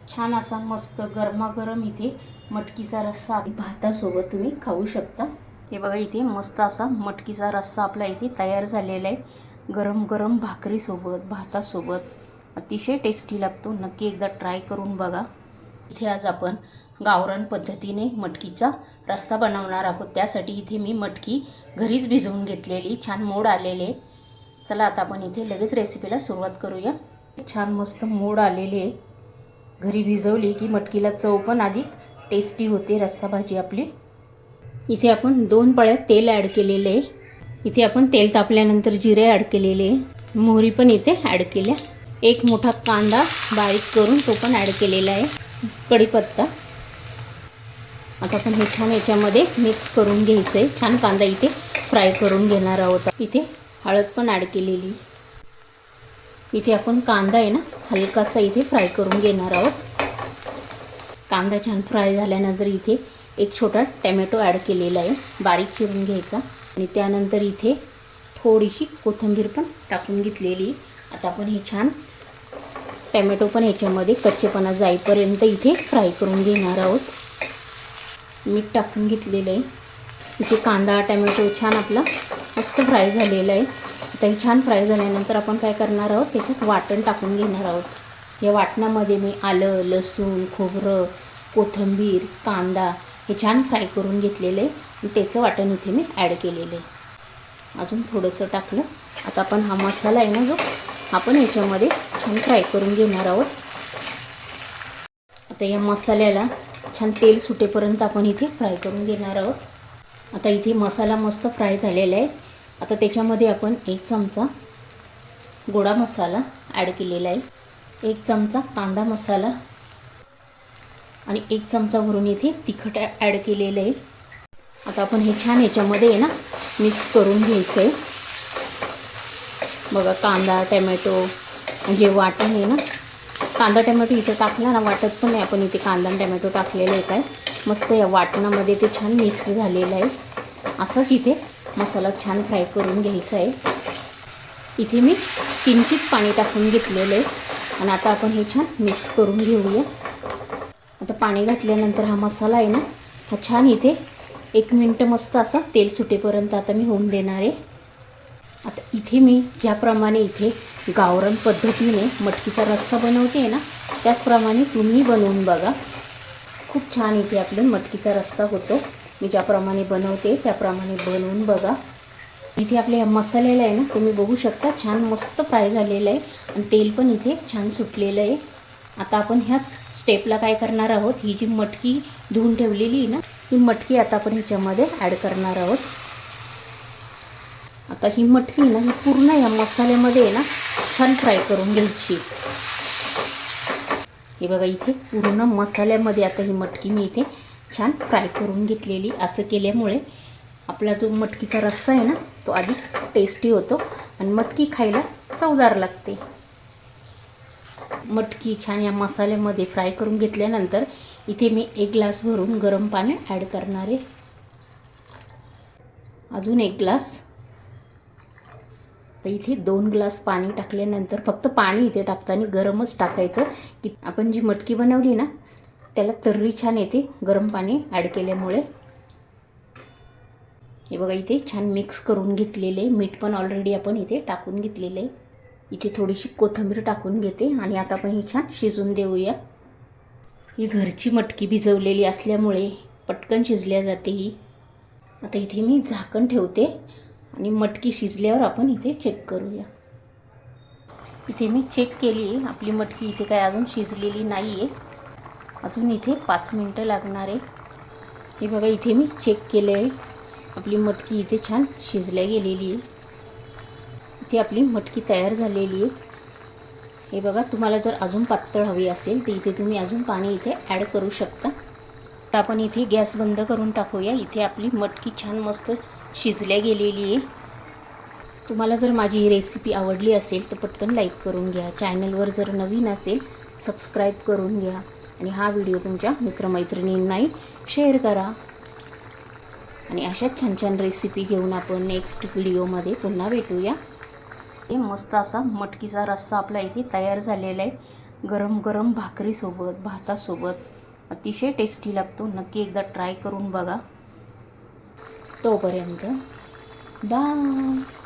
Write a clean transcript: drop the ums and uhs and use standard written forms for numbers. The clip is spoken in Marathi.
छान असा मस्त गरमागरम इथे मटकीचा रस्सा भातासोबत तुम्ही खाऊ शकता। हे बघा इथे मस्त असा मटकीचा रस्सा आपला इथे तयार झालेला आहे। गरम गरम भाकरीसोबत भातासोबत अतिशय टेस्टी लागतो। नक्की एकदा ट्राय करून बघा। इथे आज आपण गावरान पद्धतीने मटकीचा रस्सा बनवणार आहोत। त्यासाठी इथे मी मटकी घरीच भिजवून घेतलेली, छान मोड आलेले। चला आता आपण इथे लगेच रेसिपीला सुरुवात करूया। छान मस्त मोड आलेले, घरी भिजवली की मटकीला चव पण अधिक टेस्टी होते रस्सा भाजी आपली। इथे आपण 2 पळ्या तेल ॲड केलेले आहे। इथे आपण तेल तापल्यानंतर जिरे ॲड केलेले, मोहरी पण इथे ॲड केल्या, एक मोठा कांदा बारीक करून तो पण ॲड केलेला आहे, कढीपत्ता। आता आपण हे छान याच्यामध्ये मिक्स करून घ्यायचं आहे। छान कांदा इथे फ्राय करून घेणार आहोत। इथे हळद पण ॲड केलेली। इथे आपण कांदा आहे ना हलकासा इथे फ्राय करून घेणार आहोत। कांदा छान फ्राय झाल्यानंतर इथे एक छोटा टोमॅटो ॲड केलेला आहे, बारीक चिरून घ्यायचा। आणि त्यानंतर इथे थोडीशी कोथिंबीर पण टाकून घेतलेली। आता आपण हे छान टोमॅटो पण याच्यामध्ये कच्चेपणा जाईपर्यंत इथे फ्राय करून घेणार आहोत। मीठ टाकून घेतलेलं आहे। इथे कांदा टोमॅटो छान आपला मस्त फ्राय झालेला आहे। आता हे छान फ्राय झाल्यानंतर आपण काय करणार आहोत, त्याच्यात वाटण टाकून घेणार आहोत। या वाटणामध्ये मी आलं, लसूण, खोबरं, कोथिंबीर, कांदा हे छान फ्राय करून घेतलेलं आहे आणि त्याचं वाटण इथे मी ॲड केलेलं आहे। अजून थोडंसं टाकलं। आता आपण हा मसाला आहे ना जो आपण याच्यामध्ये छान फ्राय करून घेणार आहोत। आता या मसाल्याला छान तेल सुटेपर्यंत आपण इथे फ्राय करून घेणार आहोत। आता इथे मसाला मस्त फ्राय झालेला आहे। आता त्याच्यामध्ये आपण 1 चमचा गोडा मसाला ॲड केलेला आहे, 1 चमचा कांदा मसाला आणि 1 चमचा भरून इथे तिखट ॲड केलेलं आहे। आता आपण हे छान याच्यामध्ये आहे ना मिक्स करून घ्यायचं आहे। बघा कांदा टोमॅटो म्हणजे वाटण आहे ना, कांदा टोमॅटो इथे टाकला ना वाटत पण नाही आपण इथे कांदा टोमॅटो टाकलेलं आहे। काय मस्त या वाटणामध्ये ते छान मिक्स झालेलं आहे। असाच इथे मसाला छान फ्राय करून घ्यायचा आहे। इथे मी किंचित पाणी टाकून घेतलेलं आहे आणि आता आपण हे छान मिक्स करून घेऊया। आता पाणी घातल्यानंतर हा मसाला आहे ना हा छान इथे 1 मिनिट मस्त असा तेल सुटेपर्यंत आता मी होऊन देणार आहे। आता इथे मी ज्याप्रमाणे इथे गावरान पद्धतीने मटकीचा रस्सा बनवते ना त्याचप्रमाणे तुम्ही बनवून बघा। खूप छान इथे आपलं मटकीचा रस्सा होतो। मी ज्याप्रमाणे बनवते त्याप्रमाणे बनवून बघा। इथे आपल्या या मसाल्याला आहे ना तुम्ही बघू शकता छान मस्त फ्राय झालेलं आहे आणि तेल पण इथे छान सुटलेलं आहे। आता आपण ह्याच स्टेपला काय करणार आहोत, ही जी मटकी धुवून ठेवलेली आहे ना ही मटकी आता आपण ह्याच्यामध्ये ॲड करणार आहोत। आता ही मटकी ना ही पूर्ण या मसाल्यामध्ये आहे ना छान फ्राय करून घ्यायची। हे बघा इथे पूर्ण मसाल्यामध्ये आता ही मटकी मी इथे छान फ्राय करून घेतलेली। असं केल्यामुळे आपला जो मटकीचा रस्सा आहे ना तो अधिक टेस्टी होतो आणि मटकी खायला चवदार लागते। मटकी छान या मसाल्यामध्ये फ्राय करून घेतल्यानंतर इथे मी 1 ग्लास भरून गरम पाणी ॲड करणार आहे। अजून 1 ग्लास। तर इथे 2 ग्लास पाणी टाकल्यानंतर फक्त पाणी इथे टाकताना गरमच टाकायचं की आपण जी मटकी बनवली ना त्याला तर्री छान येते गरम पाणी ॲड केल्यामुळे। हे बघा इथे छान मिक्स करून घेतलेले, मीठ पण ऑलरेडी आपण इथे टाकून घेतलेलं आहे। इथे थोडीशी कोथिंबीर टाकून घेते आणि आता आपण ही छान शिजून देऊया। ही घरची मटकी भिजवलेली असल्यामुळे पटकन शिजल्या जाते ही। आता इथे मी झाकण ठेवते आणि मटकी शिजल्यावर आपण इथे चेक करूया। इथे मी चेक केली, आपली मटकी इथे काय अजून शिजलेली नाही आहे, अजून इथे 5 मिनटं लागणार आहे। हे बघा इथे मी चेक केलं आहे, आपली मटकी इथे छान शिजल्या गेलेली आहे। इथे आपली मटकी तयार झालेली आहे। हे बघा तुम्हाला जर अजून पातळ हवी असेल तर इथे तुम्ही अजून पाणी इथे ॲड करू शकता। तर आपण इथे गॅस बंद करून टाकूया। इथे आपली मटकी छान मस्त शिजल्या गेलेली आहे। तुम्हाला जर माझी ही रेसिपी आवडली असेल तर पटकन लाईक करून घ्या। चॅनलवर जर नवीन असेल सबस्क्राईब करून घ्या आणि हा व्हिडिओ तुमच्या मित्रमैत्रिणींनाही शेअर करा। आणि अशाच छान छान रेसिपी घेऊन आपण नेक्स्ट व्हिडिओमध्ये पुन्हा भेटूया। हे मस्त असा मटकीचा रस्सा आपला इथे तयार झालेला आहे। गरम गरम भाकरीसोबत भातासोबत अतिशय टेस्टी लागतो. नक्की एकदा ट्राय करून बघा. तोपर्यंत बाय.